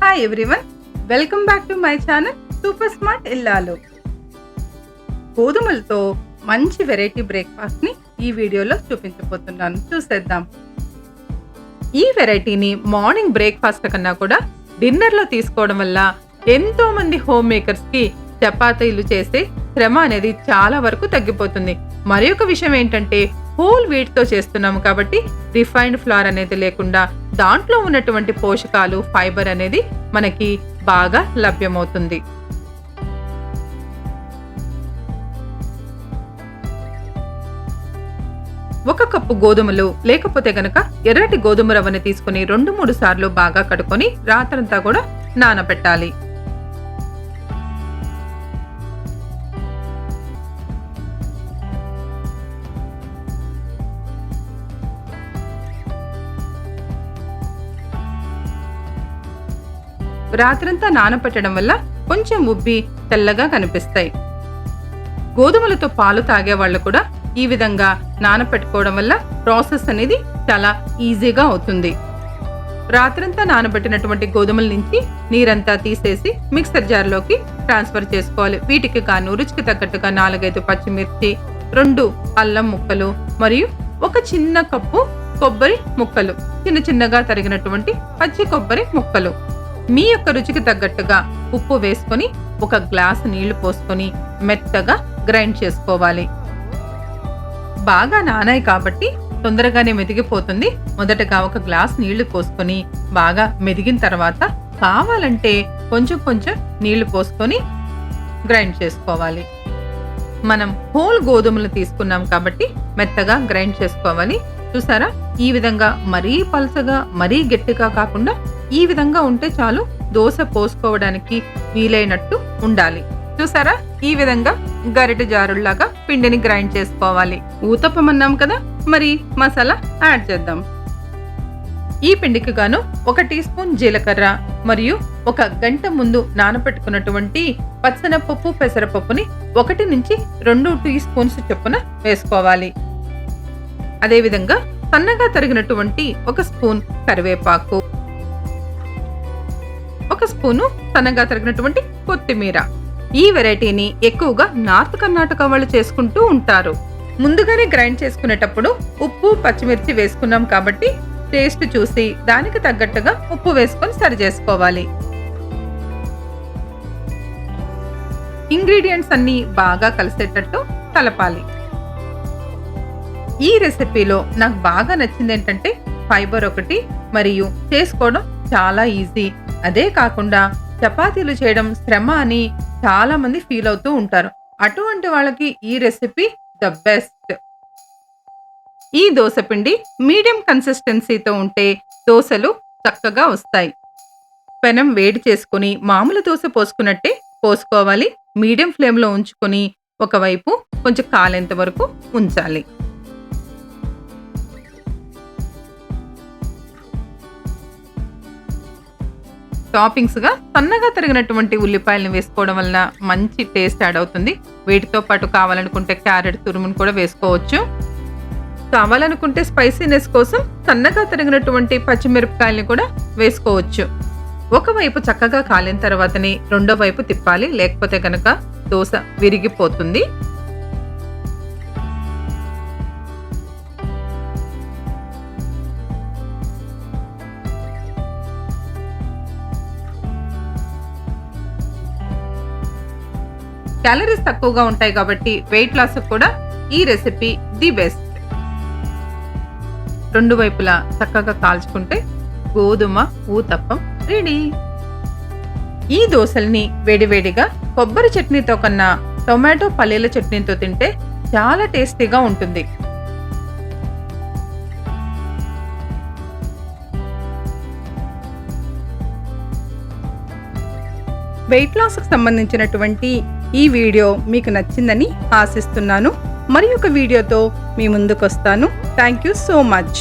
Hi everyone, welcome back to my channel super smart ఇల్లాలు. గోధుమలతో మంచి వెరైటీ బ్రేక్ఫాస్ట్ ని ఈ వీడియోలో చూపించబోతున్నాను. చూసేద్దాం. ఈ వెరైటీని మార్నింగ్ బ్రేక్ఫాస్ట్ కన్నా కూడా డిన్నర్ లో తీసుకోవడం వల్ల ఎంతో మంది హోమ్ మేకర్స్ కి చపాతీలు చేసే శ్రమ అనేది చాలా వరకు తగ్గిపోతుంది. మరి ఒక విషయం ఏంటంటే, హోల్ వీట్ తో చేస్తున్నాము కాబట్టి రిఫైన్డ్ ఫ్లోర్ అనేది లేకుండా దాంట్లో ఉన్నటువంటి పోషకాలు, ఫైబర్ అనేది మనకి బాగా లభ్యమవుతుంది. ఒక కప్పు గోధుమలు లేకపోతే గనక ఎర్రటి గోధుమ రవ్వని తీసుకుని 2-3 సార్లు బాగా కడుక్కొని రాత్రంతా కూడా నానబెట్టాలి. రాత్రంతా నానబెట్టడం వల్ల కొంచెం ఉబ్బి తెల్లగా కనిపిస్తాయి. గోధుమలతో పాలు తాగే వాళ్ళు కూడా ఈ విధంగా నానబెట్టుకోవడం వల్ల ప్రాసెస్ అనేది చాలా ఈజీగా అవుతుంది. రాత్రంతా నానబెట్టినటువంటి గోధుమల నుంచి నీరంతా తీసేసి మిక్సర్ జార్లోకి ట్రాన్స్ఫర్ చేసుకోవాలి. వీటికి గాను రుచికి తగ్గట్టుగా 4-5 పచ్చిమిర్చి, 2 అల్లం ముక్కలు మరియు ఒక చిన్న కప్పు కొబ్బరి ముక్కలు, చిన్నగా తరిగినటువంటి పచ్చి కొబ్బరి ముక్కలు, మీ యొక్క రుచికి తగ్గట్టుగా ఉప్పు వేసుకొని 1 గ్లాసు నీళ్లు పోసుకొని మెత్తగా గ్రైండ్ చేసుకోవాలి. బాగా నానాయి కాబట్టి తొందరగానే మెదిగిపోతుంది. మొదటగా 1 గ్లాస్ నీళ్లు పోసుకొని బాగా మెదిగిన తర్వాత కావాలంటే కొంచెం నీళ్లు పోసుకొని గ్రైండ్ చేసుకోవాలి. మనం హోల్ గోధుమలు తీసుకున్నాం కాబట్టి మెత్తగా గ్రైండ్ చేసుకోవాలి. చూసారా, ఈ విధంగా మరీ పలసగా మరీ గట్టిగా కాకుండా ఈ విధంగా ఉంటే చాలు. దోశ పోసుకోవడానికి వీలైనట్టు ఉండాలి. చూసారా, ఈ విధంగా గరిటె జారుల్లాగా పిండిని గ్రైండ్ చేసుకోవాలి. ఊతప్పం అన్నాం కదా, మరి మసాలా యాడ్ చేద్దాం. ఈ పిండికి గాను 1 టీ స్పూన్ జీలకర్ర మరియు 1 గంట ముందు నానబెట్టుకున్నటువంటి పచ్చనపప్పు, పెసరపప్పుని 1 నుంచి 2 టీ స్పూన్స్ చొప్పున వేసుకోవాలి. అదేవిధంగా సన్నగా తరిగినటువంటి 1 స్పూన్ కరివేపాకు, 1 స్పూను సన్నగా తరిగినటువంటి కొత్తిమీర. ఈ వెరైటీని ఎక్కువగా నార్త్ కర్ణాటక వాళ్ళు చేసుకుంటూ ఉంటారు. ముందుగానే గ్రైండ్ చేసుకునేటప్పుడు ఉప్పు, పచ్చిమిర్చి వేసుకున్నాం కాబట్టి టేస్ట్ చూసి దానికి తగ్గట్టుగా ఉప్పు వేసుకొని సరి చేసుకోవాలి. ఇంగ్రీడియంట్స్ అన్ని బాగా కలిసేటట్టు కలపాలి. ఈ రెసిపీలో నాకు బాగా నచ్చింది ఏంటంటే ఫైబర్ ఒకటి, మరియు చేసుకోవడం చాలా ఈజీ. అదే కాకుండా చపాతీలు చేయడం శ్రమ అని చాలా మంది ఫీల్ అవుతూ ఉంటారు. అటువంటి వాళ్ళకి ఈ రెసిపీ ద బెస్ట్. ఈ దోశ పిండి మీడియం కన్సిస్టెన్సీతో ఉంటే దోశలు చక్కగా వస్తాయి. పెనం వేడి చేసుకుని మామూలు దోశ పోసుకున్నట్టే పోసుకోవాలి. మీడియం ఫ్లేమ్లో ఉంచుకొని ఒకవైపు కొంచెం కాలేంత వరకు ఉంచాలి. టాపింగ్స్ గా సన్నగా తరిగినటువంటి ఉల్లిపాయలను వేసుకోవడం వల్ల మంచి టేస్ట్ యాడ్ అవుతుంది. వీటితో పాటు కావాలనుకుంటే క్యారెట్ తురుమును కూడా వేసుకోవచ్చు. కావాలనుకుంటే స్పైసీనెస్ కోసం సన్నగా తరిగినటువంటి పచ్చిమిరపకాయలను కూడా వేసుకోవచ్చు. ఒకవైపు చక్కగా కాలిన తర్వాతనే రెండో వైపు తిప్పాలి, లేకపోతే కనుక దోశ విరిగిపోతుంది. క్యాలరీస్ తక్కువగా ఉంటాయి కాబట్టి వెయిట్ లాస్ కూడా ఈ రెసిపీ ది బెస్ట్. 2 వైపులా చక్కగా కాల్చుకుంటే గోధుమ ఊతప్పం రెడీ. ఈ దోశల్ని వేడివేడిగా కొబ్బరి చట్నీతో కన్నా టొమాటో పల్లీల చట్నీతో తింటే చాలా టేస్టీగా ఉంటుంది. వెయిట్ లాస్కి సంబంధించినటువంటి ఈ వీడియో మీకు నచ్చిందని ఆశిస్తున్నాను. మరి ఒక వీడియోతో మీ ముందుకు వస్తాను. Thank you so much.